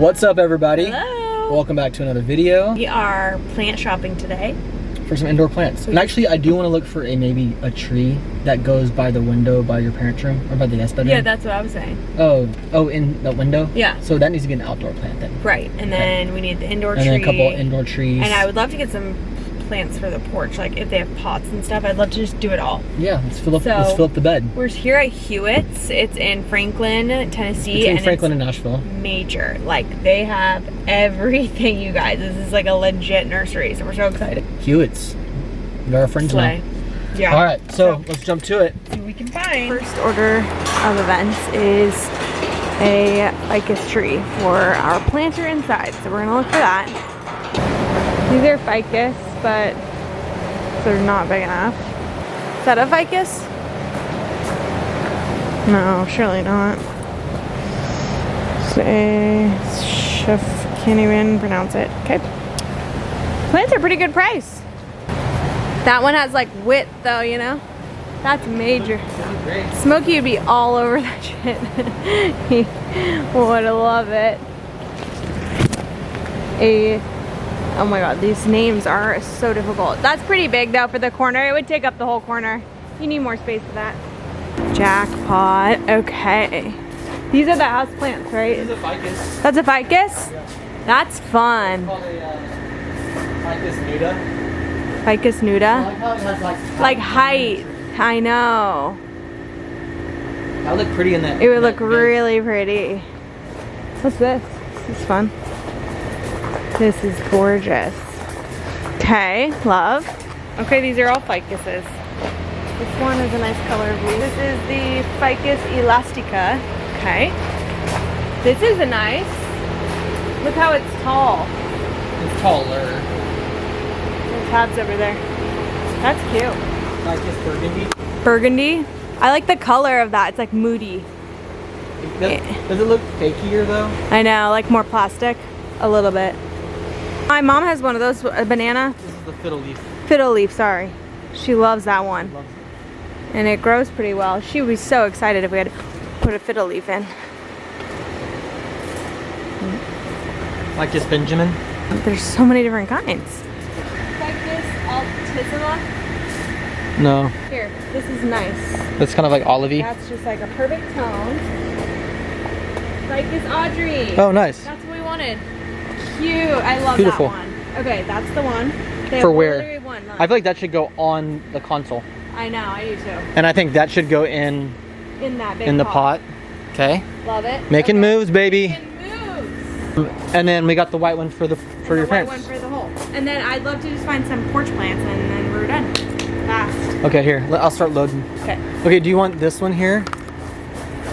What's up, everybody? Hello. Welcome back to another video. We are plant shopping today for some indoor plants. And actually, I do want to look for maybe a tree that goes by the window by your parents' room or by the guest bedroom. Yeah, that's what I was saying. Oh, in the window? Yeah. So that needs to be an outdoor plant then. Right, and then we need the indoor tree. And then a couple indoor trees. And I would love to get some plants for the porch, like if they have pots and stuff. I'd love to just do it all. Yeah, let's fill up the bed. We're here at Hewitt's. It's in Franklin, Tennessee. Between Franklin and Nashville. Major. Like, they have everything, you guys. This is like a legit nursery, so we're so excited. Hewitt's. They're our friends now. Yeah. All right, so let's jump to it. See what we can find. First order of events is a ficus tree for our planter inside. So we're gonna look for that. These are ficus, but they're not big enough. Is that a ficus? No, surely not. Chef, can't even pronounce it. Okay. Plants are pretty good price. That one has like width though, you know? That's major. Smokey would be all over that shit. He would love it. Oh my god, these names are so difficult. That's pretty big though for the corner. It would take up the whole corner. You need more space for that. Jackpot. Okay. These are the house plants, right? This is a ficus. That's a ficus? Yeah. That's fun. It's called a ficus nuda. Ficus nuda? I like how it has like height. I know. That would look pretty in that. It would look really pretty. What's this? This is fun. This is gorgeous. Okay, love. Okay, these are all ficuses. This one is a nice color blue. This is the Ficus elastica. Okay. This is a nice. Look how it's tall. It's taller. There's tabs over there. That's cute. Ficus burgundy. Burgundy? I like the color of that. It's like moody. Does it look fakier though? I know, like more plastic. A little bit. My mom has one of those, a banana. This is the fiddle leaf. Fiddle leaf, sorry. She loves that one. Loves it. And it grows pretty well. She would be so excited if we had put a fiddle leaf in. Like this Benjamin? There's so many different kinds. Ficus altissima. No. Here, this is nice. That's kind of like olivey. That's just like a perfect tone. Ficus Audrey. Oh, nice. That's what we wanted. Cute. I love Beautiful. that one. Okay, that's the one. For where? I feel like that should go on the console. I know, I do too. And I think that should go in that big the pot. Okay. Love it. Making moves, baby. Making moves. And then we got the white one for your parents. White one for the hole. And then I'd love to just find some porch plants and then we're done. Fast. Okay, here. I'll start loading. Okay. Okay, do you want this one here?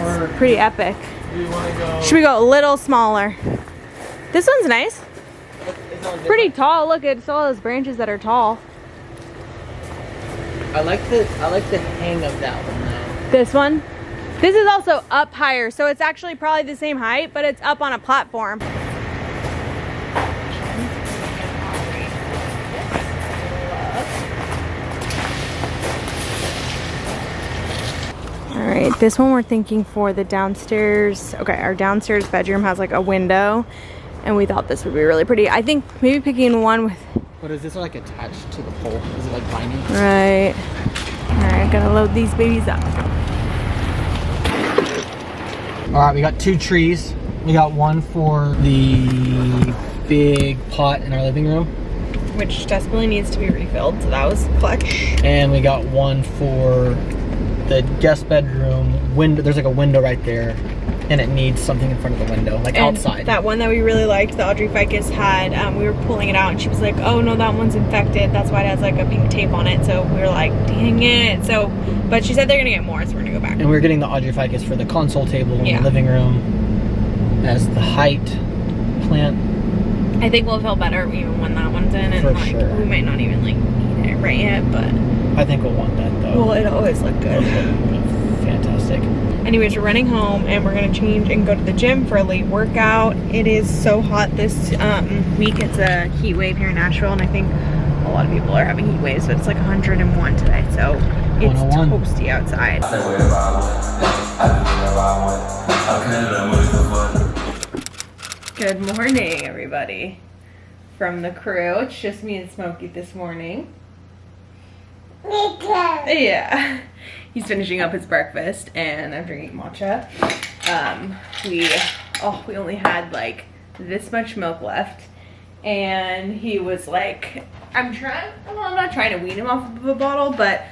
Or pretty epic. do you want to go? Should we go a little smaller? This one's nice. Pretty tall. Look, it's all those branches that are tall. I like the hang of that one though. This one? This is also up higher, so it's actually probably the same height, but it's up on a platform. All right, this one we're thinking for the downstairs. Okay, our downstairs bedroom has like a window, and we thought this would be really pretty. I think maybe picking one with... What is this like attached to the pole? Is it like vinyl? Right. All right, gotta load these babies up. All right, we got 2 trees. We got one for the big pot in our living room, Which desperately needs to be refilled, so that was clutch. and we got one for the guest bedroom window. There's like a window right there, and it needs something in front of the window, like And outside. that one that we really liked, the Audrey ficus, had, we were pulling it out and she was like, oh no, that one's infected. That's why it has like a pink tape on it. So we were like, dang it. So, but she said they're gonna get more, so we're gonna go back. And we're getting the Audrey ficus for the console table in Yeah. the living room as the height plant. I think we'll feel better even when that one's in, and For like sure. we might not even like need it right yet, but I think we'll want that though. well, it always looked good. Fantastic. Anyways, we're running home and we're gonna change and go to the gym for a late workout. It is so hot this week. It's a heat wave here in Nashville, and I think a lot of people are having heat waves, but it's like 101 today, so it's 101. toasty outside. Whenever I want. Good morning, everybody. From the crew, it's just me and Smokey this morning. Yeah. He's finishing up his breakfast and I'm drinking matcha. We only had like this much milk left and he was like, I'm not trying to wean him off of a bottle, but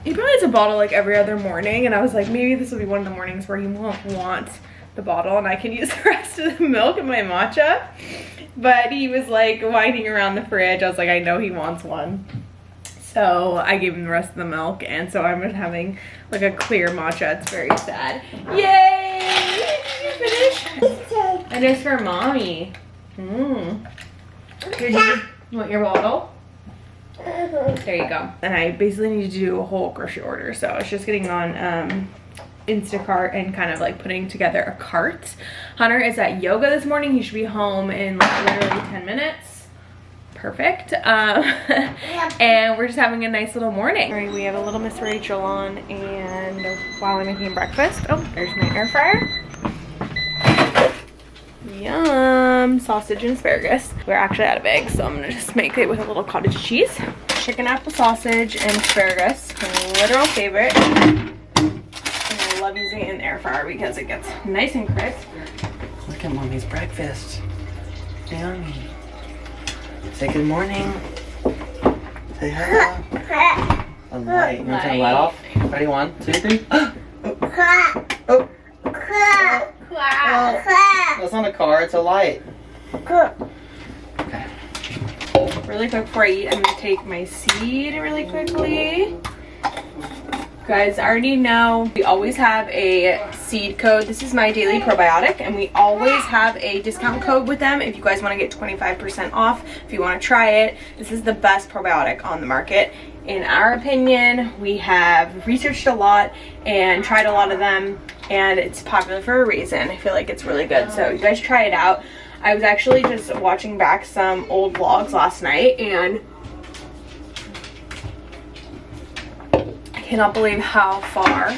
he probably has a bottle like every other morning, and I was like, maybe this will be one of the mornings where he won't want the bottle and I can use the rest of the milk in my matcha. But he was like whining around the fridge. I was like, I know he wants one. So I gave him the rest of the milk, and so I'm just having like a clear matcha. It's very sad. Yay! Did you finish? And it's for mommy. Here, you want your bottle? There you go. And I basically need to do a whole grocery order, so I was just getting on Instacart and kind of like putting together a cart. Hunter is at yoga this morning. He should be home in like literally 10 minutes. Perfect. And we're just having a nice little morning. All right, we have a little Miss Rachel on, and while I'm making breakfast, oh, there's my air fryer. Yum, sausage and asparagus. We're actually out of eggs, so I'm gonna just make it with a little cottage cheese. Chicken apple sausage and asparagus, my literal favorite. And I love using it in the air fryer because it gets nice and crisp. Look at mommy's breakfast. Yummy. Say good morning. Say hello. A light. You want to turn the light off? Ready? 1, 2, 3. Oh. That's not a car, it's a light. Okay. Really quick before I eat, I'm gonna take my seed really quickly. Guys, I already know we always have a seed code. This is my daily probiotic, and we always have a discount code with them if you guys want to get 25% off. If you want to try it, this is the best probiotic on the market. In our opinion, we have researched a lot and tried a lot of them, and it's popular for a reason. I feel like it's really good, so you guys try it out. I was actually just watching back some old vlogs last night, and I cannot believe how far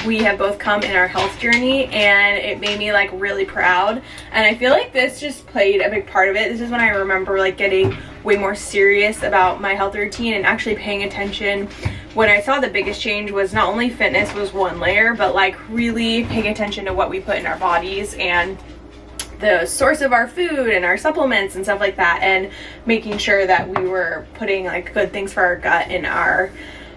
we have both come in our health journey, and it made me like really proud. And I feel like this just played a big part of it. This is when I remember like getting way more serious about my health routine and actually paying attention. When I saw the biggest change was not only fitness was one layer, but like really paying attention to what we put in our bodies and the source of our food and our supplements and stuff like that, and making sure that we were putting like good things for our gut in our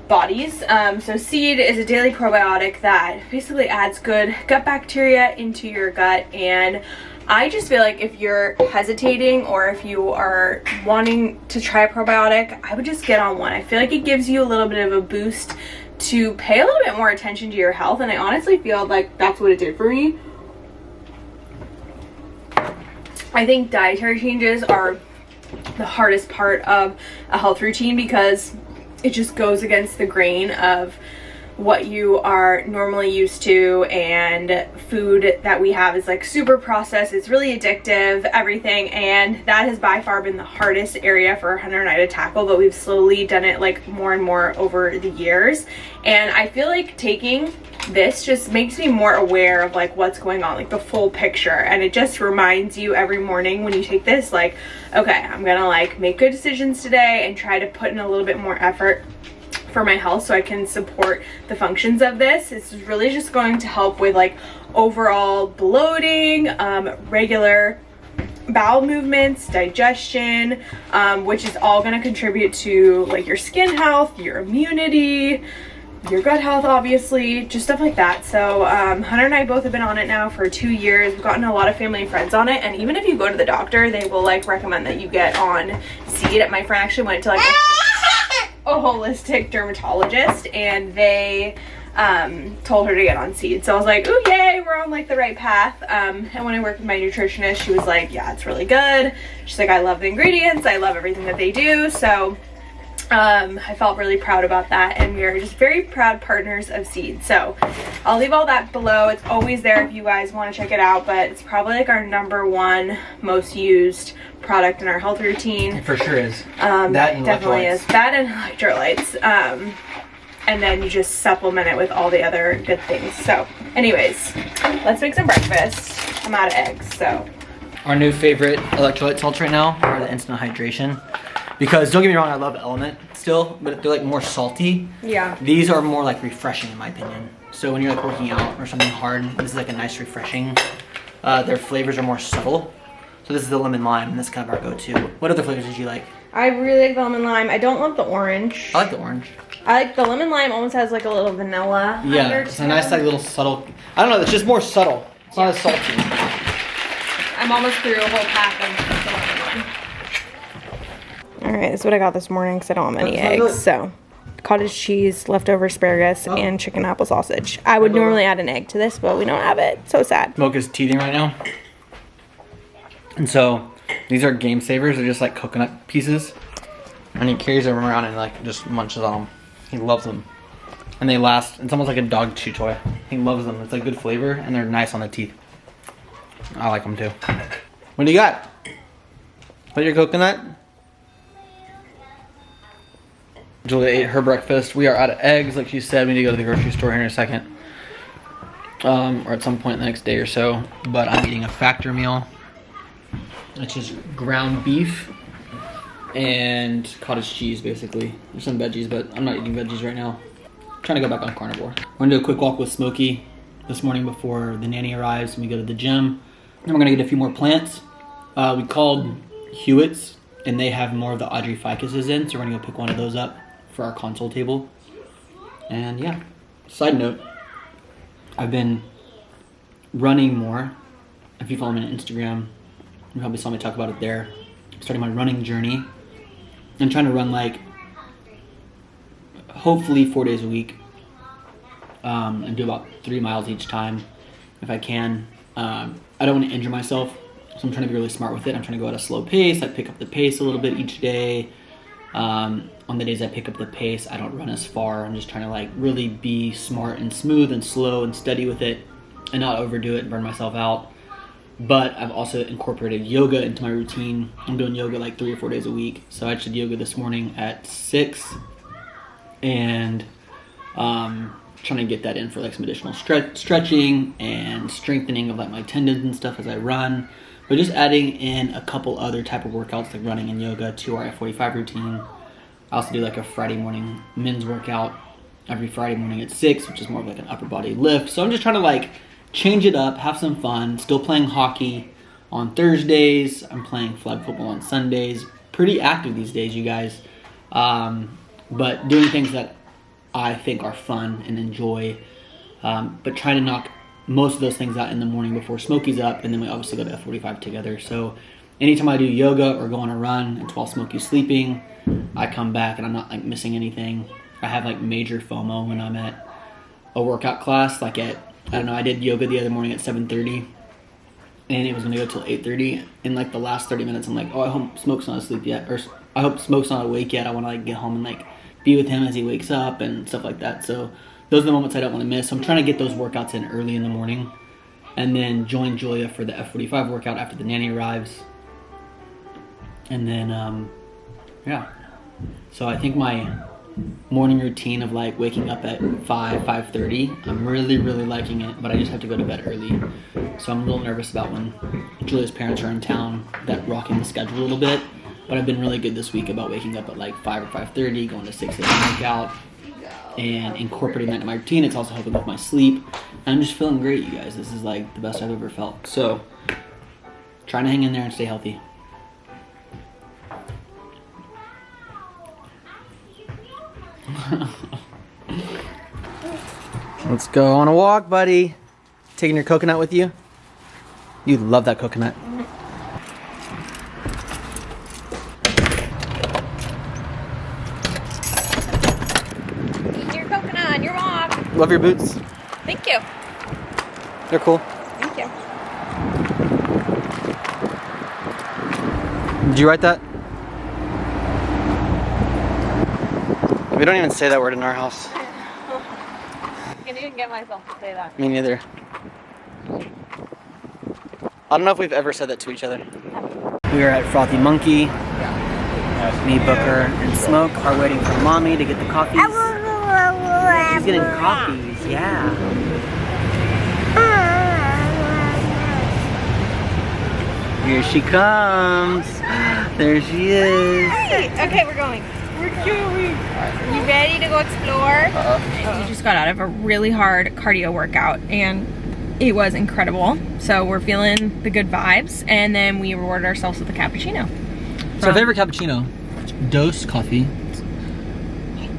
bodies. So seed is a daily probiotic that basically adds good gut bacteria into your gut, and I just feel like if you're hesitating or if you are wanting to try a probiotic, I would just get on one. I feel like it gives you a little bit of a boost to pay a little bit more attention to your health, and I honestly feel like that's what it did for me. I think dietary changes are the hardest part of a health routine because it just goes against the grain of what you are normally used to, and food that we have is like super processed. It's really addictive, everything, and that has by far been the hardest area for Hunter and I to tackle, but we've slowly done it like more and more over the years. And I feel like taking this just makes me more aware of like what's going on, like the full picture, and it just reminds you every morning when you take this, like, okay, I'm gonna like make good decisions today and try to put in a little bit more effort for my health so I can support the functions of this. It's really just going to help with like overall bloating, regular bowel movements, digestion, which is all going to contribute to like your skin health, your immunity, your gut health, obviously, just stuff like that. So Hunter and I both have been on it now for 2 years. We've gotten a lot of family and friends on it, and even if you go to the doctor, they will like recommend that you get on seed. My friend actually went to like a holistic dermatologist, and they told her to get on seed. So I was like, ooh, yay, we're on like the right path. And when I worked with my nutritionist, she was like, yeah, it's really good. She's like, I love the ingredients, I love everything that they do. So I felt really proud about that, and we are just very proud partners of Seed. So I'll leave all that below. It's always there if you guys want to check it out, but it's probably like our #1 most used product in our health routine. It for sure is. That and definitely is. That and electrolytes. And then you just supplement it with all the other good things. So anyways, let's make some breakfast. I'm out of eggs, so Our new favorite electrolyte salts right now are the instant hydration. Because don't get me wrong, I love Element still, but they're like more salty. Yeah. These are more like refreshing in my opinion. So when you're like working out or something hard, this is like a nice refreshing. Their flavors are more subtle. So this is the lemon lime, and this is kind of our go-to. What other flavors did you like? I really like the lemon lime. I don't love the orange. I like the orange. I like the lemon lime. Almost has like a little vanilla. Yeah, it's a nice like little subtle. I don't know. It's just more subtle. It's not as salty. I'm almost through a whole pack of the lemon lime. All right, this is what I got this morning because I don't have any eggs. So, cottage cheese, leftover asparagus, and chicken apple sausage. I would normally add an egg to this, but we don't have it. So sad. Smoke is teething right now. And so, these are game savers. They're just like coconut pieces. And he carries them around and like just munches on them. He loves them. And they last, it's almost like a dog chew toy. He loves them. It's like good flavor and they're nice on the teeth. I like them too. What do you got? What, your coconut? Julia ate her breakfast. We are out of eggs, like she said. We need to go to the grocery store here in a second. Or at some point the next day or so. But I'm eating a Factor meal. It's just ground beef and cottage cheese, basically. There's some veggies, but I'm not eating veggies right now. I'm trying to go back on carnivore. We're gonna do a quick walk with Smokey this morning before the nanny arrives and we go to the gym. Then we're gonna get a few more plants. We called Hewitt's and they have more of the Audrey ficuses in, so we're gonna go pick one of those up for our console table. And yeah, side note, I've been running more. If you follow me on Instagram, you probably saw me talk about it there. I'm starting my running journey. I'm trying to run like, hopefully 4 days a week. And do about 3 miles each time if I can. I don't want to injure myself, so I'm trying to be really smart with it. I'm trying to go at a slow pace. I pick up the pace a little bit each day. On the days I pick up the pace, I don't run as far. I'm just trying to like really be smart and smooth and slow and steady with it and not overdo it and burn myself out. But I've also incorporated yoga into my routine. I'm doing yoga like 3 or 4 days a week. So I did yoga this morning at 6 and trying to get that in for like some additional stretching and strengthening of like my tendons and stuff as I run. But just adding in a couple other type of workouts like running and yoga to our F45 routine. I also do like a Friday morning men's workout every Friday morning at 6, which is more of like an upper body lift. So I'm just trying to like change it up, have some fun. Still playing hockey on Thursdays. I'm playing flag football on Sundays. Pretty active these days, you guys. But doing things that I think are fun and enjoy. But trying to knock most of those things out in the morning before Smokey's up, and then we obviously go to F45 together. So anytime I do yoga or go on a run, it's while Smokey's sleeping, I come back and I'm not like missing anything. I have like major FOMO when I'm at a workout class, like at, I don't know, I did yoga the other morning at 7:30 and it was gonna go till 8:30. In like the last 30 minutes, I'm like, oh, I hope Smoke's not asleep yet, or I hope Smoke's not awake yet. I wanna like get home and like be with him as he wakes up and stuff like that. So those are the moments I don't want to miss. So I'm trying to get those workouts in early in the morning and then join Julia for the F45 workout after the nanny arrives. And then, yeah. So I think my morning routine of like waking up at 5:30, I'm really liking it, but I just have to go to bed early. So I'm a little nervous about when Julia's parents are in town, that rocking the schedule a little bit. But I've been really good this week about waking up at like 5 or 5:30, going to 6 a.m. workout, and incorporating that into my routine. It's also helping with my sleep. And I'm just feeling great, you guys. This is like the best I've ever felt. So, trying to hang in there and stay healthy. Let's go on a walk, buddy. Taking your coconut with you? You love that coconut. Love your boots. Thank you. They're cool. Thank you. Did you write that? We don't even say that word in our house. I can't even get myself to say that. Me neither. I don't know if we've ever said that to each other. We are at Frothy Monkey. Me, Booker, and Smoke are waiting for Mommy to get the coffees. She's getting coffees, yeah. Here she comes. There she is. Okay, we're going. We're going. You ready to go explore? We just got out of a really hard cardio workout and it was incredible. So we're feeling the good vibes, and then we rewarded ourselves with a cappuccino. So our favorite cappuccino, Dose coffee.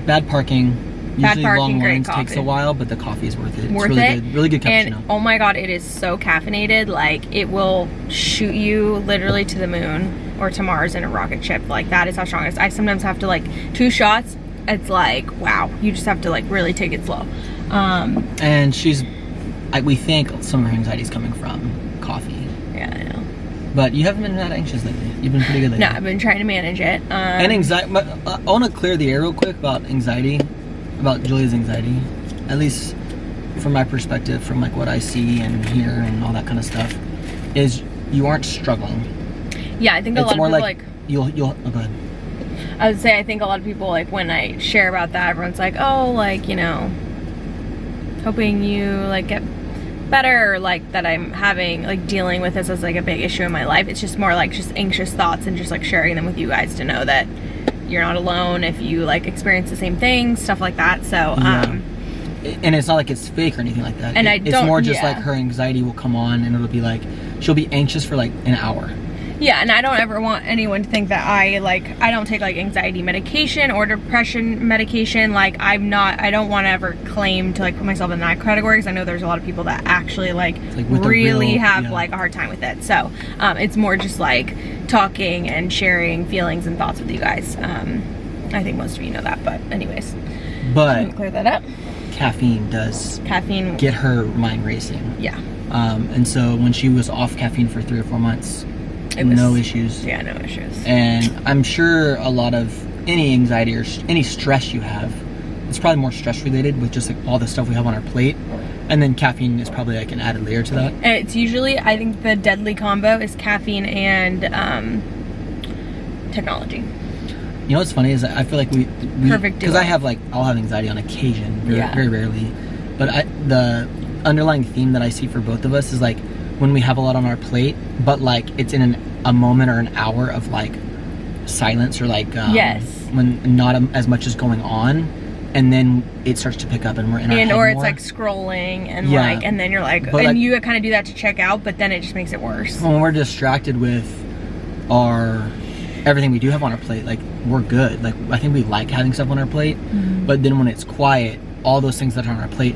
Bad parking. Usually long lines takes a while, but the coffee is worth it. It's really good cappuccino. And oh my god, it is so caffeinated. Like, it will shoot you literally to the moon or to Mars in a rocket ship. Like, that is how strong it is. I sometimes have to, like, 2 shots. It's like, wow. You just have to, like, really take it slow. And we think some of her anxiety is coming from coffee. Yeah, I know. But you haven't been that anxious lately. You've been pretty good lately. No, I've been trying to manage it. And anxiety. But I want to clear the air real quick about anxiety. About Julia's anxiety, at least from my perspective, from like what I see and hear and all that kind of stuff, is you aren't struggling. Yeah, I think a lot of people like you'll go ahead. I would say I think a lot of people, like, when I share about that, everyone's like, oh, like, you know, hoping you like get better, or like that I'm having, like, dealing with this as like a big issue in my life. It's just more like just anxious thoughts and just like sharing them with you guys to know that you're not alone if you like experience the same things, stuff like that. So and it's not like it's fake or anything like that. And it's more just like her anxiety will come on and it'll be like she'll be anxious for like an hour. Yeah, and I don't ever want anyone to think that I don't take like anxiety medication or depression medication. Like, I don't want to ever claim to like put myself in that category, because I know there's a lot of people that actually like really have like a hard time with it. So it's more just like talking and sharing feelings and thoughts with you guys. I think most of you know that, but anyways. But clear that up. Caffeine get her mind racing. Yeah. And so when she was off caffeine for 3 or 4 months, no issues. Yeah, no issues. And I'm sure a lot of any anxiety or any stress you have, it's probably more stress related with just like all the stuff we have on our plate. And then caffeine is probably like an added layer to that. It's usually, I think the deadly combo is caffeine and technology. You know what's funny is I feel like we perfect duo. Because I'll have anxiety on occasion, very rarely. But the underlying theme that I see for both of us is like when we have a lot on our plate, but like it's in a moment or an hour of like silence, or like when not as much is going on, and then it starts to pick up and we're in our head or it's more. Like scrolling and like, and then you're like, but and like, you kind of do that to check out, but then it just makes it worse. When we're distracted with everything we do have on our plate, like, we're good. Like, I think we like having stuff on our plate, but then when it's quiet, all those things that are on our plate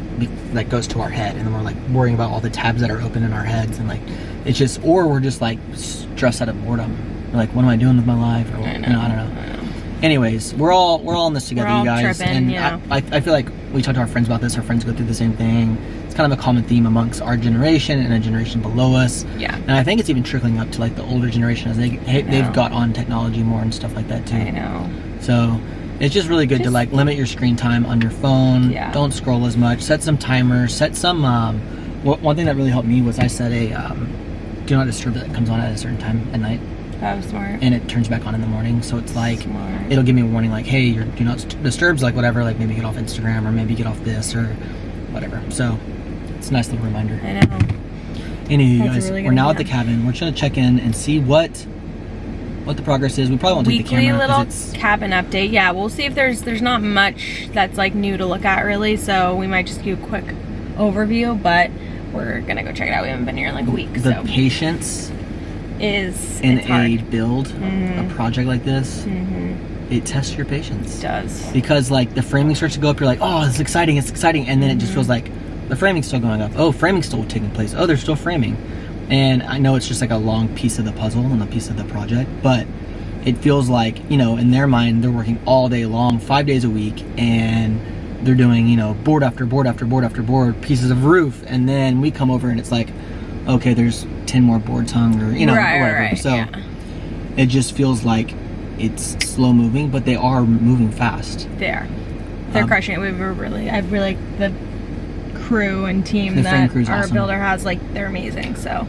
like goes to our head, and then we're like worrying about all the tabs that are open in our heads, and like it's just, or we're just like stressed out of boredom. We're like, what am I doing with my life? Or I don't know. Anyways, we're all in this together, you guys. Tripping, and I feel like we talk to our friends about this. Our friends go through the same thing. It's kind of a common theme amongst our generation and a generation below us. Yeah. And I think it's even trickling up to like the older generation as they've got on technology more and stuff like that too. I know. So it's just really good to like limit your screen time on your phone. Yeah. Don't scroll as much. Set some timers. Set some. One thing that really helped me was I set a do not disturb that comes on at a certain time at night. That was smart. And it turns back on in the morning, so it's like it'll give me a warning like, hey, your do not disturbs, like whatever, like maybe get off Instagram or maybe get off this or whatever. So it's a nice little reminder. I know. Anyway, you guys, we're now at the cabin. We're trying to check in and see what the progress is. We probably won't take the camera. Weekly little cabin update. Yeah, we'll see if there's not much that's like new to look at really, so we might just do a quick overview, but we're gonna go check it out. We haven't been here in like a week. The patience is in a build, a project like this, it tests your patience. It does. Because like the framing starts to go up, you're like, oh, it's exciting, and then it just feels like the framing's still going up. Oh, framing's still taking place. Oh, they're still framing. And I know it's just like a long piece of the puzzle and a piece of the project, but it feels like, you know, in their mind, they're working all day long, 5 days a week, and they're doing, you know, board after board after board after board, pieces of roof, and then we come over and it's like, okay, there's 10 more boards hung, or, you know, whatever. Right, so it just feels like it's slow moving, but they are moving fast. They are. They're crushing it. I really like the crew and team that our builder has. Like, they're amazing. So,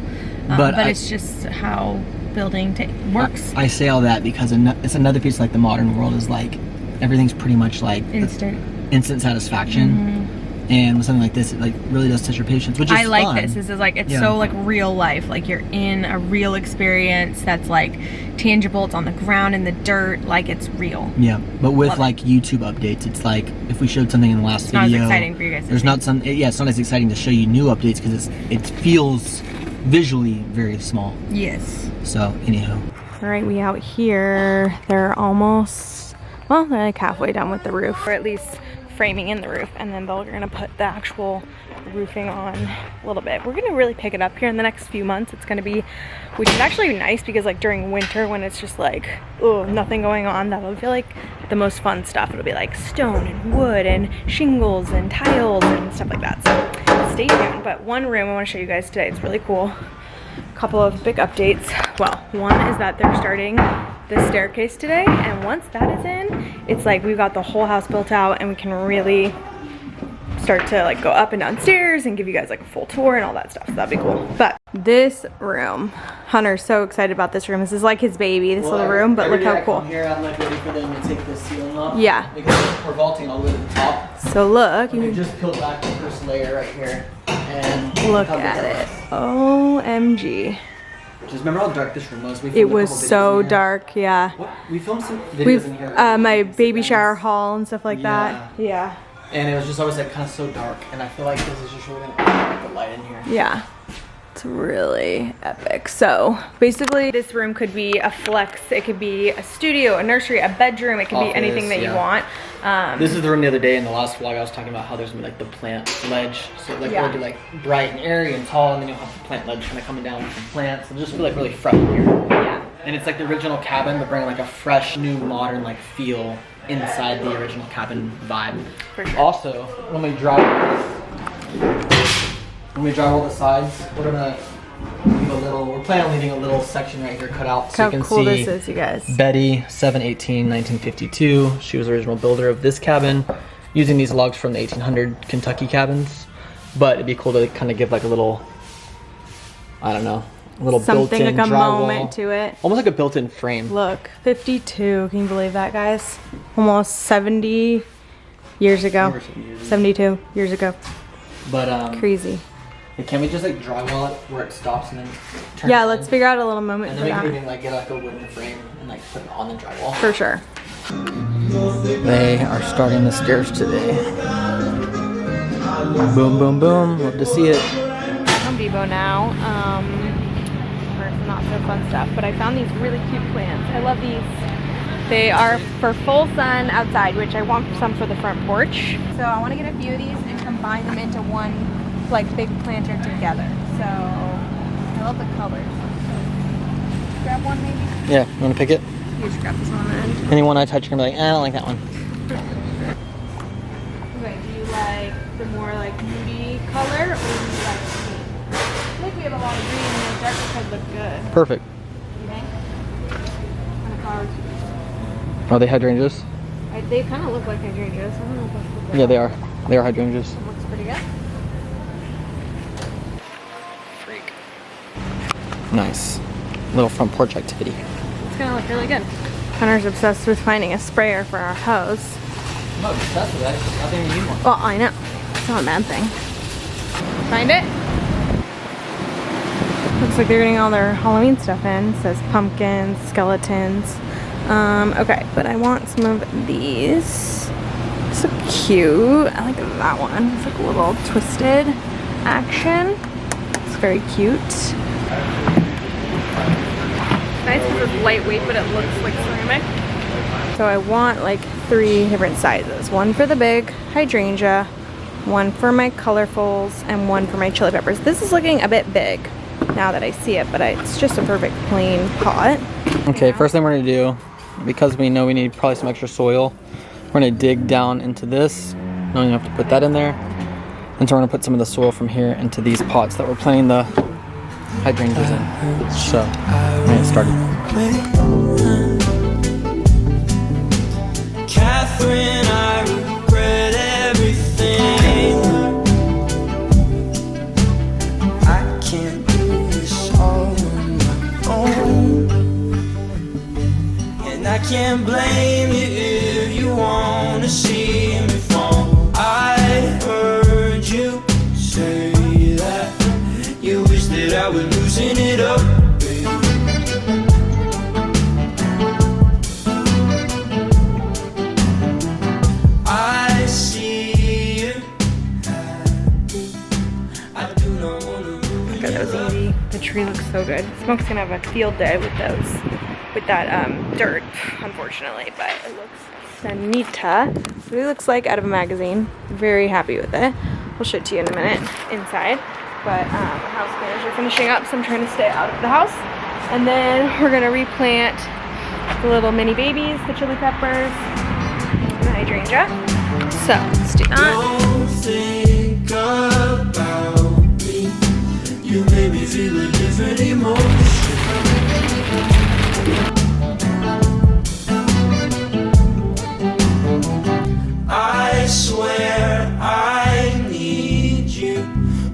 but it's just how building works. I say all that because it's another piece, like the modern world is like everything's pretty much like instant satisfaction. And with something like this, it like really does test your patience, which is I like fun. this is like, it's so like real life, like you're in a real experience that's like tangible. It's on the ground in the dirt, like it's real. Yeah, but with like YouTube updates, it's like if we showed something in the last video, not as exciting for you guys. There's not some, yeah, it's not as exciting to show you new updates because it feels visually very small. Yes. So anyhow. All right, we out here. They're almost, well, they're like halfway done with the roof, or at least framing in the roof, and then they're gonna put the actual roofing on a little bit. We're gonna really pick it up here in the next few months. It's gonna be, which is actually nice because like during winter when it's just like, oh, nothing going on, that'll feel like the most fun stuff. It'll be like stone and wood and shingles and tiles and stuff like that. So stay tuned. But one room I want to show you guys today. It's really cool. A couple of big updates. Well, one is that they're starting the staircase today, and once that is in, it's like we've got the whole house built out and we can really start to like go up and down stairs and give you guys like a full tour and all that stuff. So that'd be cool. But this room, Hunter's so excited about this room. This is like his baby, this little room, but look how cool. Here, I'm like ready for them to take the ceiling off. Yeah. Because we're vaulting all the way to the top. So look, You just peeled back the first layer right here. And look at it. OMG. Just remember how dark this room was? It was so dark, yeah. What? We filmed some videos in here. My baby shower haul and stuff like that. Yeah. And it was just always like kind of so dark. And I feel like this is just really gonna put the light in here. Yeah. It's really epic. So basically this room could be a flex. It could be a studio, a nursery, a bedroom. It could be anything that you want. This is the room the other day in the last vlog I was talking about how there's gonna be like the plant ledge. So like it'll be like bright and airy and tall, and then you'll have the plant ledge kind of coming down with some plants. It'll just feel like really fresh in here. Yeah. And it's like the original cabin, but bringing like a fresh, new, modern like feel inside the original cabin vibe. For sure. Also, when we drive all the sides, we're gonna leave a little, we're planning on leaving a little section right here cut out so you can see. How cool this is, you guys. Betty, 7/18/1952. She was the original builder of this cabin, using these logs from the 1800 Kentucky cabins. But it'd be cool to kind of give like a little, I don't know, a little something built-in like a drywall. moment to it. Almost like a built-in frame. Look, 52. Can you believe that, guys? Almost 70 years ago. 72 years ago. But crazy. Can we just like drywall it where it stops and then turn Yeah, it let's in? figure out a little moment And for then we that. can even like get like a wooden frame and like put it on the drywall. For sure. They are starting the stairs today. Boom, boom, boom. Love to see it. Home Depot now. For some not so fun stuff, but I found these really cute plants. I love these. They are for full sun outside, which I want some for the front porch. So I want to get a few of these and combine them into one like big planter together. So I love the colors. Grab one maybe? Yeah, you want to pick it? You just grab this one then. Anyone I touch, you're gonna be like, I don't like that one. Okay, do you like the more like moody color or do you like green? I think we have a lot of green and the dark could look good. Perfect. You think? Kind of flowers. Are they hydrangeas? They kind of look like hydrangeas. I don't know if that's what Yeah, they are. They are hydrangeas. Looks pretty good. Freak. Nice. Little front porch activity. It's gonna look really good. Hunter's obsessed with finding a sprayer for our hose. I'm not obsessed with that. It's just nothing you need one. Well, I know. It's not a bad thing. Find it? Looks like they're getting all their Halloween stuff in. It says pumpkins, skeletons. Okay, but I want some of these. So cute. I like that one. It's like a little twisted action. It's very cute. Nice because it's lightweight, but it looks like ceramic. So I want like 3 different sizes. One for the big hydrangea, one for my colorfuls, and one for my chili peppers. This is looking a bit big now that I see it, but it's just a perfect plain pot. Okay, first thing we're gonna do, because we know we need probably some extra soil, we're gonna dig down into this. No, you have to put that in there. And so we're gonna put some of the soil from here into these pots that we're planting the hydrangeas in. So, we're gonna get started. Catherine, I regret everything. I can't do this all on my own, and I can't blame you if you wanna see me fall. I heard so good. Smoke's gonna have a field day with that dirt, unfortunately, but it looks sanita. What it looks like out of a magazine. Very happy with it. We'll show it to you in a minute inside. But our house manager finishing up, so I'm trying to stay out of the house. And then we're gonna replant the little mini babies, the chili peppers, and the hydrangea. So let's do that. Don't think about me. You made me feel a different emotion. I swear I need you,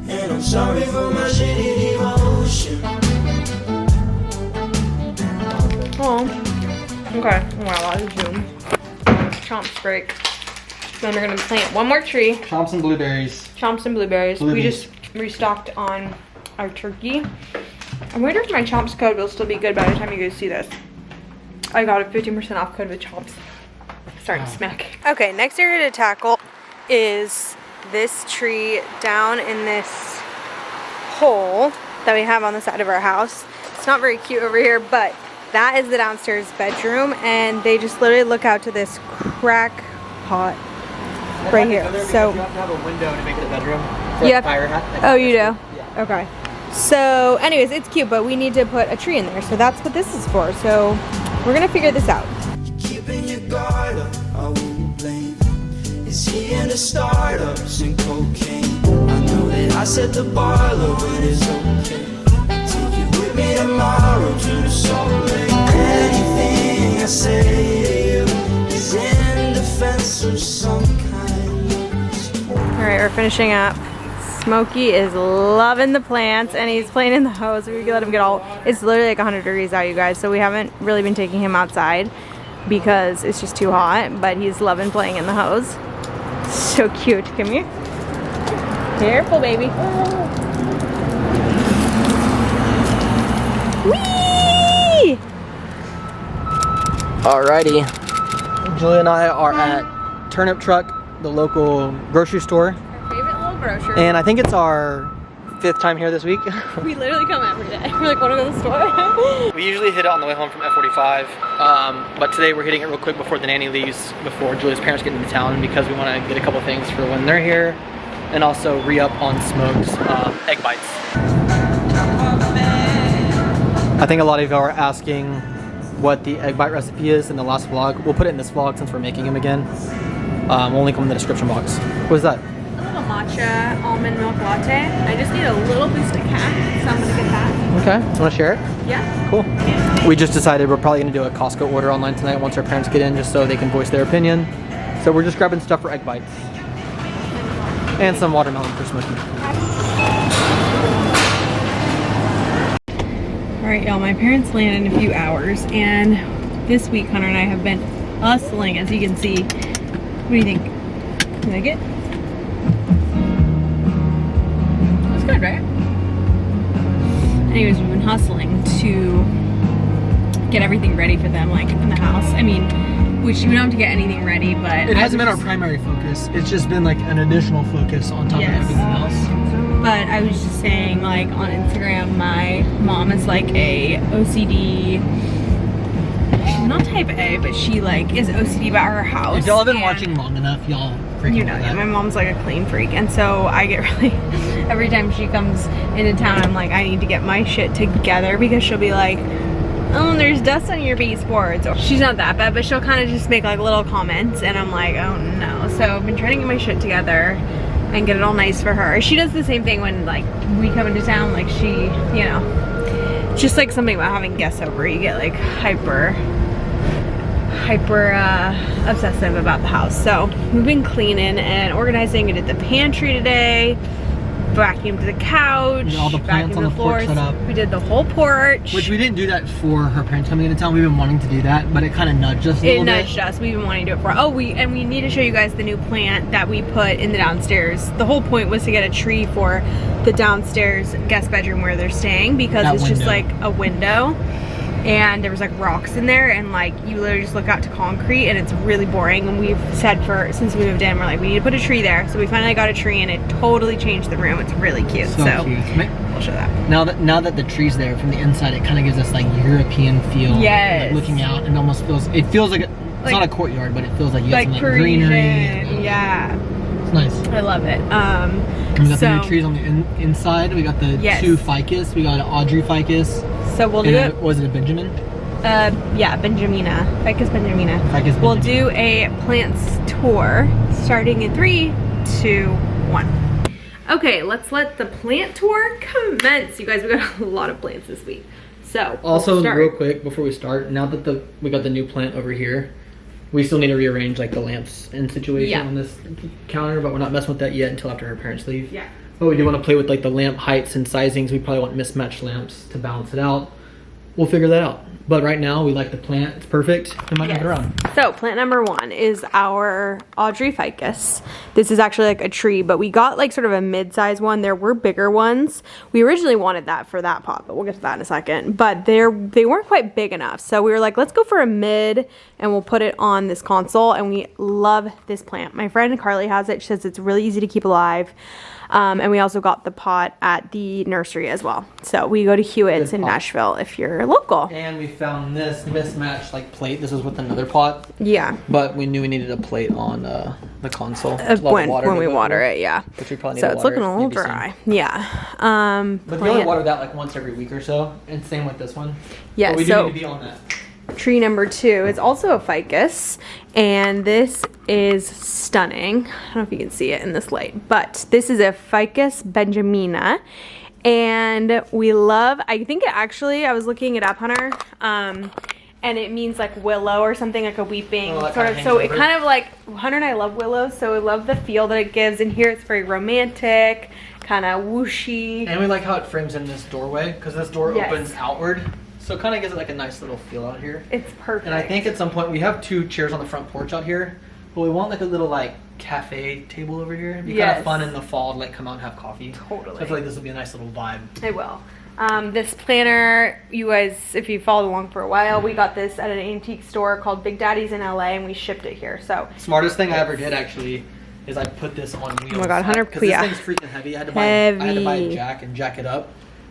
and I'm sorry for my shitty devotion. Oh, okay. Wow, that is Zoom. Chomps break. Then we're gonna plant one more tree. Chomps and blueberries. Chomps and blueberries. We Blueberries. just restocked on our turkey. I wonder if my Chomps code will still be good by the time you guys see this. I got a 15% off code with Chomps. Sorry, smack. Okay, next area to tackle is this tree down in this hole that we have on the side of our house. It's not very cute over here, but that is the downstairs bedroom, and they just literally look out to this crack pot right here. So you have to have a window to make it a bedroom. You have- fire hat. oh, you do? Yeah. Okay. So anyways, it's cute, but we need to put a tree in there. So that's what this is for. So we're gonna figure this out. Keeping your guard up, I won't blame. Is he into startups and cocaine? I know that I set the bar low, but it's okay. Take you with me tomorrow to the Salt Lake. Anything I say to you is in defense of some kind. All right, we're finishing up. Smokey is loving the plants and he's playing in the hose. We let him get all, it's literally like 100 degrees out, you guys. So we haven't really been taking him outside because it's just too hot, but he's loving playing in the hose. So cute, come here. Careful, baby. Whee! Alrighty. Julia and I are at Turnip Truck, the local grocery store. Our favorite little grocery. And I think it's our 5th time here this week. We literally come every day. We're like, wanna go to the store? We usually hit it on the way home from F45, but today we're hitting it real quick before the nanny leaves, before Julia's parents get into town, because we want to get a couple things for when they're here, and also re-up on Smoke's egg bites. I think a lot of you are asking what the egg bite recipe is in the last vlog. We'll put it in this vlog since we're making them again. We'll link them in the description box. What is that? A little matcha almond milk latte. I just need a little boost of cat, so I'm gonna get that. Okay, you want to share it? Yeah. Cool. We just decided we're probably going to do a Costco order online tonight once our parents get in, just so they can voice their opinion. So we're just grabbing stuff for egg bites. And some watermelon for Smokey. Alright, y'all, my parents land in a few hours, and this week Hunter and I have been hustling, as you can see. What do you think? You like it? It's good, right? Anyways, we've been hustling to get everything ready for them, like in the house. I mean, which we don't have to get anything ready, but It hasn't been our primary focus. It's just been like an additional focus on top of everything else. But I was just saying, like, on Instagram, my mom is like a OCD, she's not type A, but she like is OCD about her house. If y'all have been and watching long enough, y'all freaking you know, that. my mom's like a clean freak, and so I get really, every time she comes into town, I'm like, I need to get my shit together, because she'll be like, oh, there's dust on your baseboards. Or she's not that bad, but she'll kind of just make like little comments, and I'm like, oh no. So I've been trying to get my shit together and get it all nice for her. She does the same thing when like we come into town, like she, you know, it's just like something about having guests over, you get like hyper obsessive about the house. So we've been cleaning and organizing. We did the pantry today, vacuumed the couch, all the plants vacuumed on the porch floors. set up. We did the whole porch. Which we didn't do that for her parents coming into town. We've been wanting to do that, but it kind of nudged us a little It bit. nudged us. We've been wanting to do it for. Oh, we need to show you guys the new plant that we put in the downstairs. The whole point was to get a tree for the downstairs guest bedroom where they're staying, because That it's just window. like a window. and there was like rocks in there, and like you literally just look out to concrete, and it's really boring. And we've said since we moved in, we're like, we need to put a tree there. So we finally got a tree, and it totally changed the room. It's really cute. So cute. we'll show that. Now that the tree's there from the inside, it kind of gives us like European feel. Yes. Like looking out, and almost feels like it's not a courtyard, but it feels like you have some like greenery. Yeah. It's nice. I love it. We got the new trees on the inside. We got the two ficus. We got an Audrey ficus. So we'll do it. Was it a Benjamin? Yeah, Benjamina. Ficus Benjamina. Ficus Benjamina. We'll do a plants tour starting in 3, 2, 1. Okay, let's let the plant tour commence. You guys, we got a lot of plants this week. So also, real quick before we start, now that we got the new plant over here, we still need to rearrange like the lamps and situation on this counter, but we're not messing with that yet until after our parents leave. Yeah. But we do want to play with like the lamp heights and sizings. We probably want mismatched lamps to balance it out. We'll figure that out. But right now we like the plant. It's perfect. I might move it around. So plant number 1 is our Audrey ficus. This is actually like a tree, but we got like sort of a mid-size one. There were bigger ones. We originally wanted that for that pot, but we'll get to that in a second. But they weren't quite big enough. So we were like, let's go for a mid, and we'll put it on this console. And we love this plant. My friend Carly has it. She says it's really easy to keep alive. And we also got the pot at the nursery as well. So we go to Hewitt's in Nashville if you're local. And we found this mismatched like plate. This was with another pot. Yeah. But we knew we needed a plate on the console. When we water it, yeah. Which we probably need so to it's water looking a little dry. Soon. Yeah. But we only water that like once every week or so. And same with this one. Yeah. But we do need to be on that. Tree number 2 is also a ficus, and this is stunning. I don't know if you can see it in this light, but this is a Ficus Benjamina, and we love, I think it actually, I was looking it up, Hunter, and it means like willow or something, like a weeping sort of, so it kind of like, Hunter and I love willows, so we love the feel that it gives. In here it's very romantic, kind of whooshy. And we like how it frames in this doorway, because this door opens outward. So it kind of gives it like a nice little feel out here. It's perfect. And I think at some point, we have 2 chairs on the front porch out here, but we want like a little like cafe table over here. It'd be kind of fun in the fall to like come out and have coffee. Totally. So I feel like this will be a nice little vibe. It will. This planter, you guys, if you followed along for a while, we got this at an antique store called Big Daddy's in LA, and we shipped it here. So smartest thing I ever did actually is I put this on wheels. Oh my god, 100%. Because this thing's freaking heavy. I had to buy a jack and jack it up.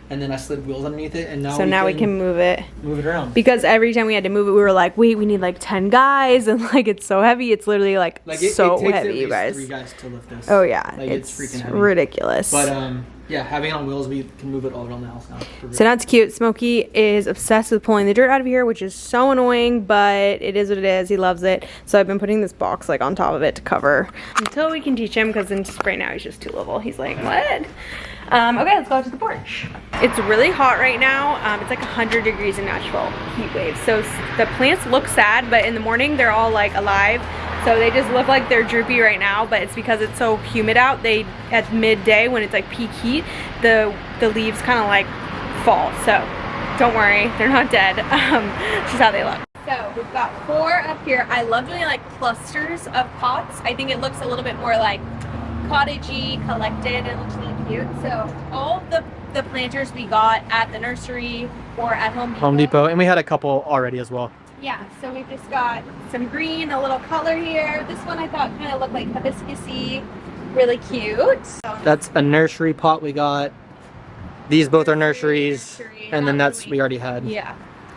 And then I slid wheels underneath it, and now we can move it around. Because every time we had to move it, we were like, wait, we need like 10 guys, and like it's so heavy. It's literally like so heavy, you guys. 3 guys to lift this. Oh yeah, like, it's freaking heavy. Ridiculous. But yeah, having it on wheels, we can move it all around the house now. So that's cute. Smokey is obsessed with pulling the dirt out of here, which is so annoying, but it is what it is. He loves it. So I've been putting this box like on top of it to cover until we can teach him, because right now he's just too little. He's like, what? Okay, let's go out to the porch. It's really hot right now. It's like 100 degrees in Nashville, heat wave. So the plants look sad, but in the morning they're all like alive. So they just look like they're droopy right now, but it's because it's so humid out. At midday when it's like peak heat, the leaves kind of like fall. So don't worry, they're not dead. It's just how they look. So we've got 4 up here. I love doing like clusters of pots. I think it looks a little bit more like cottagey, collected. It looks really cute. So all the planters we got at the nursery or at Home Depot, and we had a couple already as well. Yeah, so we've just got some green, a little color here. This one I thought kind of looked like hibiscus-y, really cute. So that's a nursery pot we got. These both are nurseries, and then that's we already had. Yeah.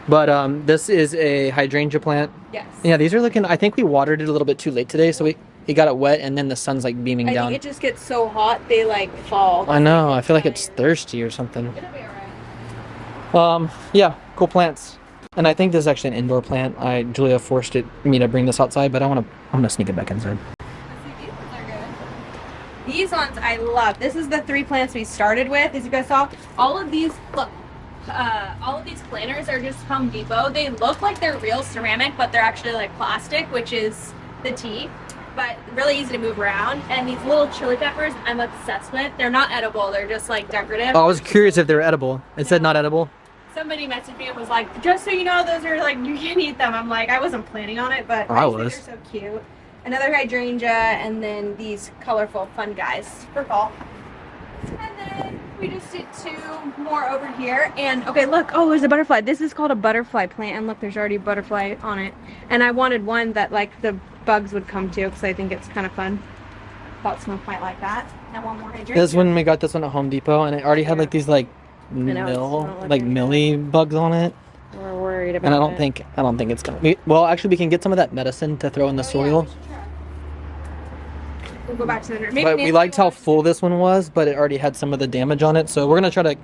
But this is a hydrangea plant. Yes. Yeah, these are looking, I think we watered it a little bit too late today, so it got it wet, and then the sun's like beaming down. I think it just gets so hot, they like fall. I know, I feel like it's thirsty or something. It'll be alright. Yeah, cool plants. And I think this is actually an indoor plant. Julia forced me to bring this outside, but I'm gonna sneak it back inside. These ones are good. These ones I love. This is the 3 plants we started with. As you guys saw, all of these, look, all of these planters are just Home Depot. They look like they're real ceramic, but they're actually like plastic, which is the tea. But really easy to move around. And these little chili peppers I'm obsessed with. They're not edible, they're just like decorative. Oh, I was curious if they were edible. It said not edible. Somebody messaged me and was like, just so you know, those are like, you can eat them. I'm like, I wasn't planning on it, but I was. They're so cute. Another hydrangea, and then these colorful fun guys for fall. And then We just did 2 more over here, and okay, look, oh, there's a butterfly. This is called a butterfly plant, and look, there's already a butterfly on it. And I wanted one that like the bugs would come to, because I think it's kind of fun. Thought someone might like that. And one more hydrangea. This one, we got this one at Home Depot, and it already had like these like millie bugs on it. We're worried about And I don't think it's gonna. Well, actually, we can get some of that medicine to throw in the soil. We'll go back to the But we liked how full this one was, but it already had some of the damage on it. So we're gonna try to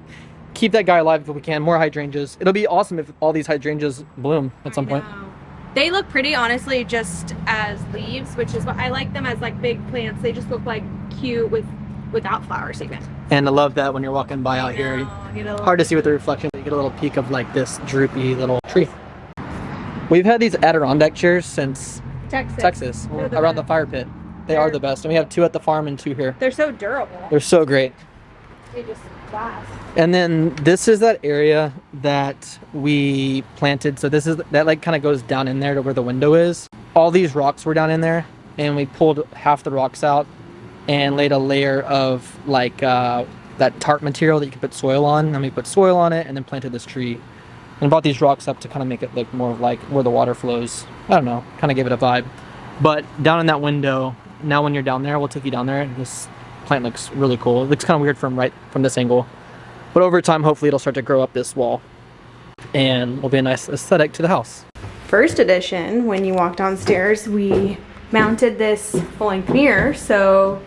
keep that guy alive if we can. More hydrangeas. It'll be awesome if all these hydrangeas bloom at some point. They look pretty, honestly, just as leaves, which is what I like them as like big plants. They just look like cute without flowers even. And I love that when you're walking by out here, hard to see with the reflection, but you get a little peek of like this droopy little tree. We've had these Adirondack chairs since Texas around the fire pit. They are the best. And we have 2 at the farm and 2 here. They're so durable. They're so great. They just last. And then this is that area that we planted. So this is that like kind of goes down in there to where the window is. All these rocks were down in there, and we pulled half the rocks out and laid a layer of like that tarp material that you can put soil on. And we put soil on it and then planted this tree and brought these rocks up to kind of make it look more of like where the water flows. I don't know, kind of give it a vibe. But down in that window, now when you're down there, we'll take you down there, and this plant looks really cool. It looks kind of weird from this angle, but over time hopefully it'll start to grow up this wall and will be a nice aesthetic to the house. First edition, when you walk downstairs, we mounted this full-length mirror so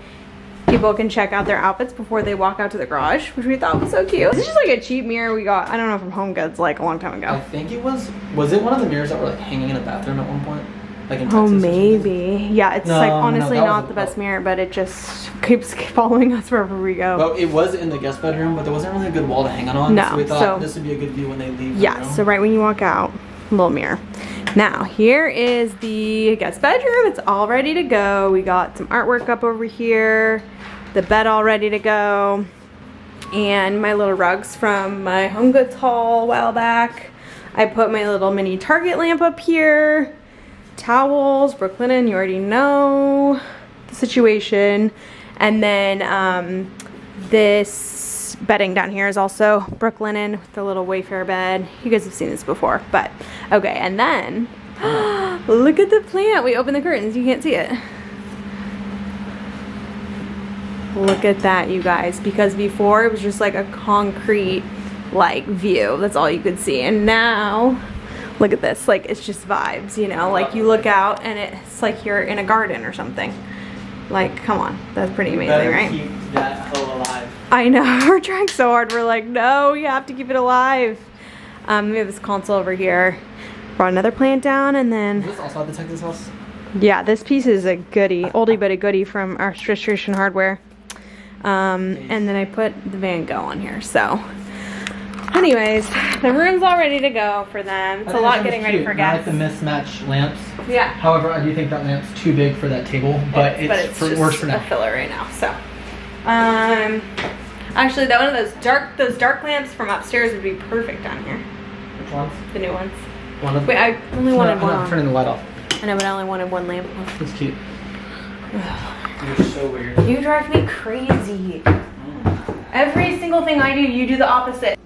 people can check out their outfits before they walk out to the garage, which we thought was so cute. This is just like a cheap mirror we got, I don't know, from Home Goods like a long time ago. I think it was it one of the mirrors that were like hanging in a bathroom at one point? Like in Oh, Texas maybe. Yeah, it's like honestly that not the best mirror, but it just keeps following us wherever we go. Well, it was in the guest bedroom, but there wasn't really a good wall to hang it on. No, so we thought this would be a good view when they leave. Yeah, so right when you walk out, little mirror. Now, here is the guest bedroom. It's all ready to go. We got some artwork up over here, the bed all ready to go, and my little rugs from my Home Goods haul a while back. I put my little mini Target lamp up here. Towels, Brooklinen, you already know the situation. And then this bedding down here is also Brooklinen with the little Wayfair bed. You guys have seen this before, but okay. And then look at the plant. We open the curtains, you can't see it. Look at that, you guys, because before it was just like a concrete like view. That's all you could see, and now look at this, like it's just vibes, you know, like you look out and it's like you're in a garden or something. Like, come on, that's pretty amazing, right? Keep that hoe alive. I know, we're trying so hard. We're like, no, you have to keep it alive. We have this console over here. Brought another plant down, and then... Is this also at the Texas house? Yeah, this piece is a goodie, oldie but a goodie from our Restoration Hardware. And then I put the Van Gogh on here, so... Anyways, the room's all ready to go for them. It's a lot getting ready for guests. I like the mismatched lamps. Yeah. However, I do think that lamp's too big for that table, but it works for now. A filler right now. So, actually, that one of those dark lamps from upstairs would be perfect down here. Which ones? The new ones. Wait, I only wanted one. I'm turning the light off. I know, but I only wanted one lamp. That's cute. You're so weird. You drive me crazy. Every single thing I do, you do the opposite.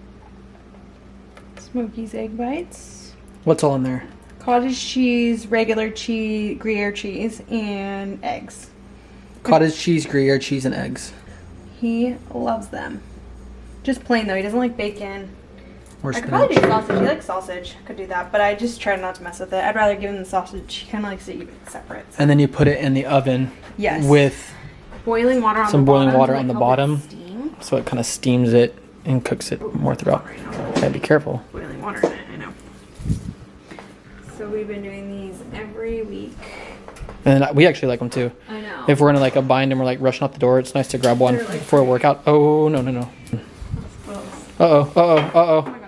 Smokey's egg bites. What's all in there? Cottage cheese, regular cheese, Gruyere cheese, and eggs. Cottage cheese, Gruyere cheese, and eggs. He loves them. Just plain though, he doesn't like bacon. Or I could probably do sausage. He likes sausage. Could do that, but I just try not to mess with it. I'd rather give him the sausage. He kind of likes to eat it separate. So. And then you put it in the oven. Yes. With boiling water on some the bottom. boiling water to, on like, the bottom, so it kind of steams it and cooks it more throughout. Okay, be careful. Boiling water in it, I know. So we've been doing these every week. And we actually like them too. I know. If we're in like a bind and we're like rushing out the door, it's nice to grab one before a workout. Oh no. Uh-oh.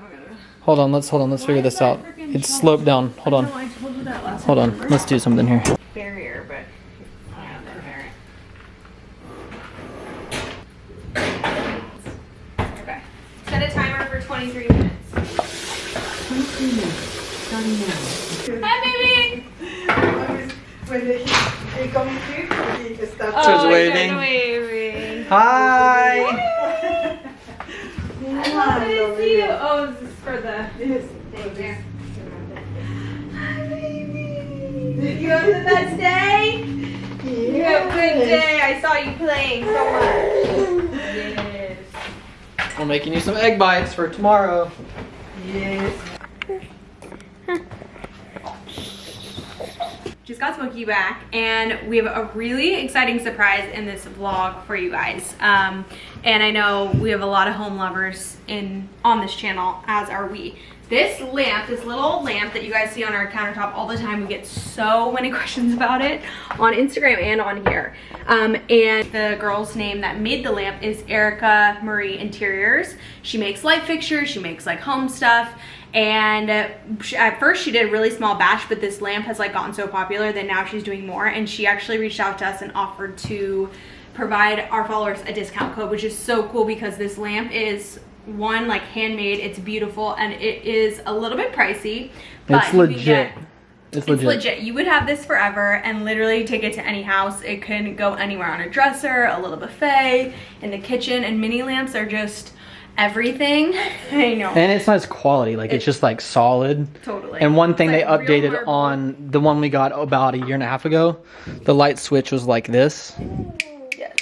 Hold on, let's figure this out. It's sloped down. Hold on. Hold on. Let's do something here. Barrier, but yeah, okay. Set a timer for 23 minutes. 23 minutes. Starting now. Hi, baby. When he comes through, he starts Just waving. Waving. Hi. love to see you. Oh, this is for the thing there. Hi, baby. Did you have the best day? You have a good day. I saw you playing so much. Yes. We're making you some egg bites for tomorrow. Yes. Just got Smokey back, and we have a really exciting surprise in this vlog for you guys. And I know we have a lot of home lovers on this channel, as are we. This lamp, this little lamp that you guys see on our countertop all the time, we get so many questions about it on Instagram and on here. And the girl's name that made the lamp is Erica Marie Interiors. She makes light fixtures, she makes like home stuff. And at first she did a really small batch, but this lamp has like gotten so popular that now she's doing more. And she actually reached out to us and offered to provide our followers a discount code, which is so cool because this lamp is one, like handmade, it's beautiful, and it is a little bit pricey, but It's legit. It's legit. You would have this forever and literally take it to any house. It can go anywhere on a dresser, a little buffet, in the kitchen, and mini lamps are just everything. I know. And it's nice quality, like it's just like solid. Totally. And one thing It's they like real updated marble. on the one we got about a year and a half ago, the light switch was like this. Yes.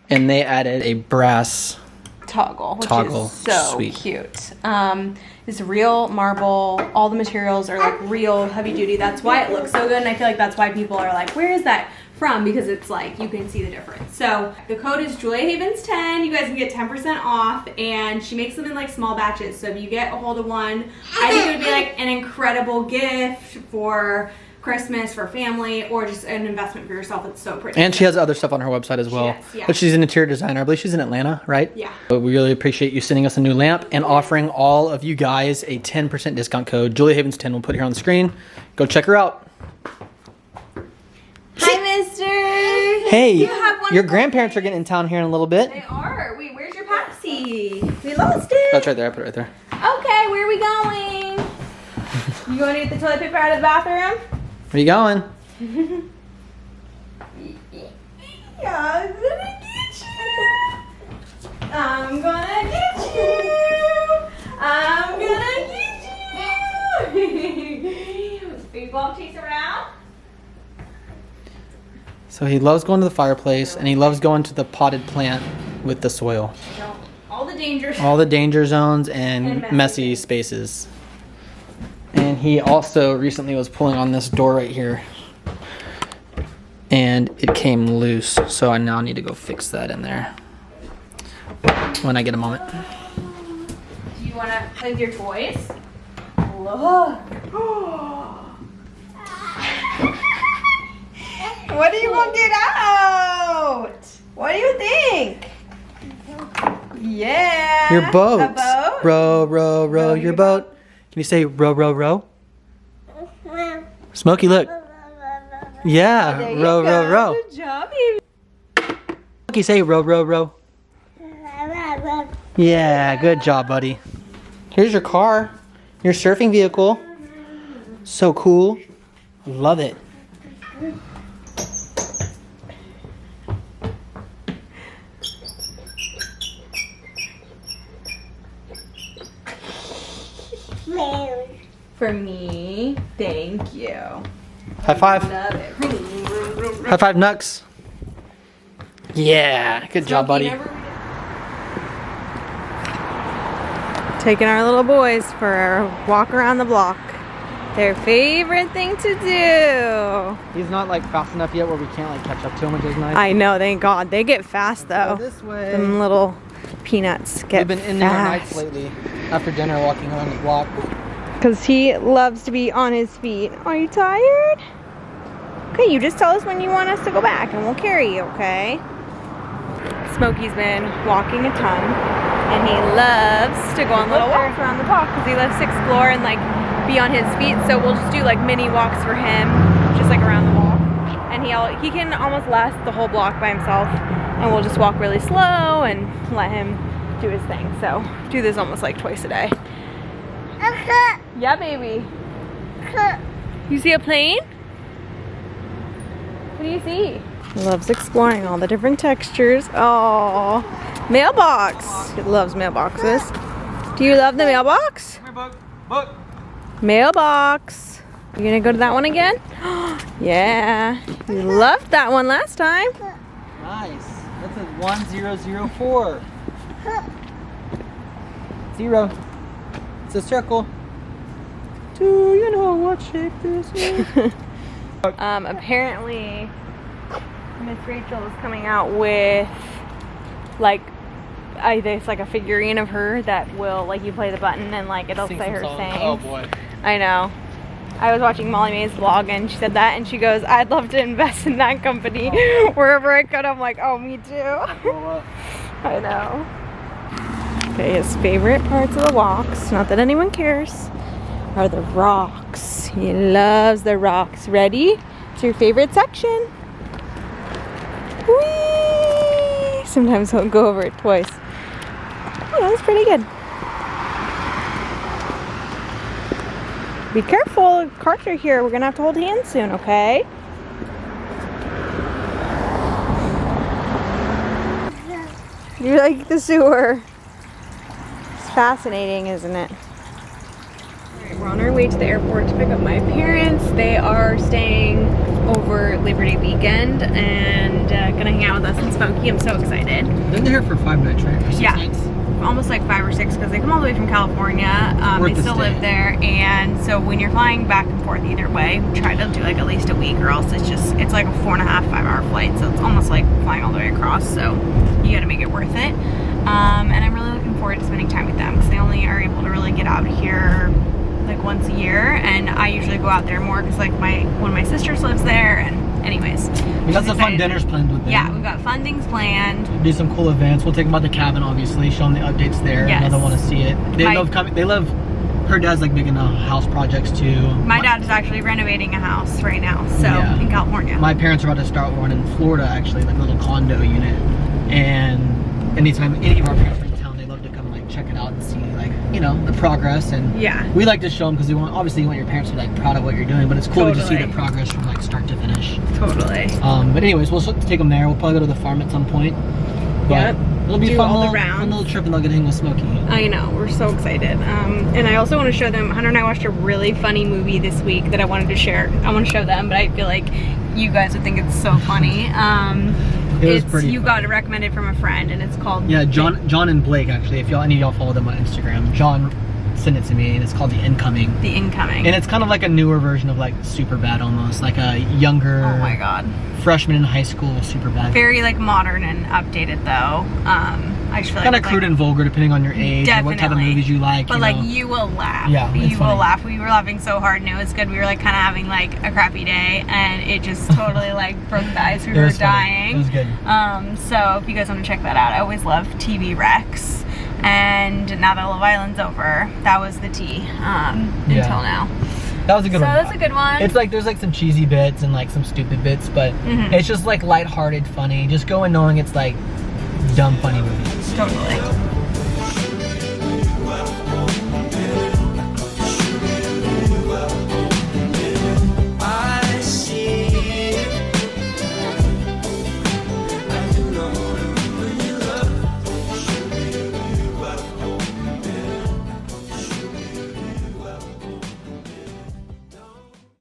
And they added a brass Toggle, which Toggle. is so Sweet. cute. It's real marble. All the materials are like real heavy duty. That's why it looks so good, and I feel like that's why people are like, where is that from? Because it's like, you can see the difference. So the code is Julia Havens 10. You guys can get 10% off, and she makes them in like small batches. So if you get a hold of one, I think it would be like an incredible gift for Christmas, for family, or just an investment for yourself. It's so pretty. And she has other stuff on her website as well. She does, yeah. But she's an interior designer. I believe she's in Atlanta, right? Yeah. But we really appreciate you sending us a new lamp and offering all of you guys a 10% discount code. Julia Havens 10 we'll put here on the screen. Go check her out. Hi, mister. Hey, You have one your of grandparents are getting in town here in a little bit. They are. Wait, where's your Pepsi? We lost it. That's right there. I put it right there. Okay, where are we going? You going to get the toilet paper out of the bathroom? Where you going? Yeah, I'm gonna get you. I'm gonna get you. I'm gonna get you. Are you going to chase around? So he loves going to the fireplace and he loves going to the potted plant with the soil. No. All the dangers. All the danger zones and And messy messy spaces. And he also recently was pulling on this door right here. And it came loose. So I now need to go fix that in there. When I get a moment. Do you want to play with your toys? Look. What do you want to get out? What do you think? Yeah. Your boat. A boat? Row, row, row your boat. Can you say row, row, row? Smokey, look. Yeah, There you row, go. row, row. Good job, baby. Smokey, say row, row, row. Yeah, good job, buddy. Here's your car. Your surfing vehicle. So cool. Love it. For me, thank you. High five. Love it. High five, Nux. Yeah, good job, buddy. Taking our little boys for a walk around the block. Their favorite thing to do. He's not like fast enough yet where we can't like catch up to him, which is nice. I know, thank God. They get fast though. Go this way. Them little peanuts get We've been in there fast. nights lately. After dinner, walking around the block. Because he loves to be on his feet. Are you tired? Okay, you just tell us when you want us to go back and we'll carry you, okay? Smokey's been walking a ton and he loves to go on little walks around the block because he loves to explore and like be on his feet. So we'll just do like mini walks for him, just like around the block. And he can almost last the whole block by himself, and we'll just walk really slow and let him do his thing. So do this almost like twice a day. Yeah, baby. You see a plane? What do you see? Loves exploring all the different textures. Oh, mailbox. He loves mailboxes. Do you love the mailbox? Come here, Book. Book. Mailbox. You gonna go to that one again? Yeah. You loved that one last time. Nice. That's a 1004. 0. It's a circle. Do you know what shape this is? Apparently Miss Rachel is coming out with like it's like a figurine of her that will like you play the button and like it'll Sing say some her songs. sayings. Oh boy. I know. I was watching Molly Mae's vlog and she said that and she goes, I'd love to invest in that company wherever I could. I'm like, oh, me too. I know. Okay, his favorite parts of the walks, not that anyone cares, are the rocks. He loves the rocks. Ready? It's your favorite section. Whee! Sometimes he'll go over it twice. Oh, that was pretty good. Be careful, carts are here. We're gonna have to hold hands soon, okay? You like the sewer. It's fascinating, isn't it? Alright, we're on our way to the airport to pick up my parents. They are staying over Labor Day weekend and gonna hang out with us in Smokey. I'm so excited. They're here for 5 nights, right? For 6 nights? Almost like 5 or 6 because they come all the way from California. They still live there, and so when you're flying back and forth either way, try to do like at least a week, or else it's like a 4.5, 5 hour flight, so it's almost like flying all the way across. So you got to make it worth it. And I'm really looking forward to spending time with them because they only are able to really get out here like once a year, and I usually go out there more because like one of my sisters lives there. And anyways, we got some fun dinners planned with them. Yeah, we've got fun things planned. Do some cool events. We'll take them out the cabin, obviously. Show them the updates there. Yes. Another want to see it. They love coming. They love. Her dad's like big into house projects too. My dad is actually renovating a house right now, so in California. My parents are about to start one in Florida, actually, like a little condo unit. And anytime any of our parents are in town, they love to come like check it out and see like the progress. And we like to show them because we want obviously you want your parents to be like proud of what you're doing, but it's cool to just see the progress from like start to finish. Totally. But anyways, we'll take them there. We'll probably go to the farm at some point. But it'll be a fun little trip, and they'll get in with Smokey. I know, we're so excited. And I also want to show them, Hunter and I watched a really funny movie this week that I wanted to share. I want to show them, but I feel like you guys would think it's so funny. You got it recommended from a friend, and it's called John and Blake, actually. If any of y'all follow them on Instagram, John sent it to me, and it's called The Incoming. The Incoming. And it's kind of like a newer version of like Superbad, almost like a younger. Oh my god. Freshman in high school, Superbad. Very like modern and updated though. I just feel kind of crude and vulgar depending on your age and what type of movies you like. But like you will laugh. Yeah, you will laugh. We were laughing so hard, and it was good. We were like kind of having like a crappy day, and it just totally like broke the ice. We were dying. It was good. So if you guys want to check that out, I always love TV Rex. And now that Love Island's over, that was the tea until now. That was a good one. So that's a good one. It's like there's like some cheesy bits and like some stupid bits, but it's just like lighthearted, funny. Just go in knowing it's like dumb, funny movie. Totally.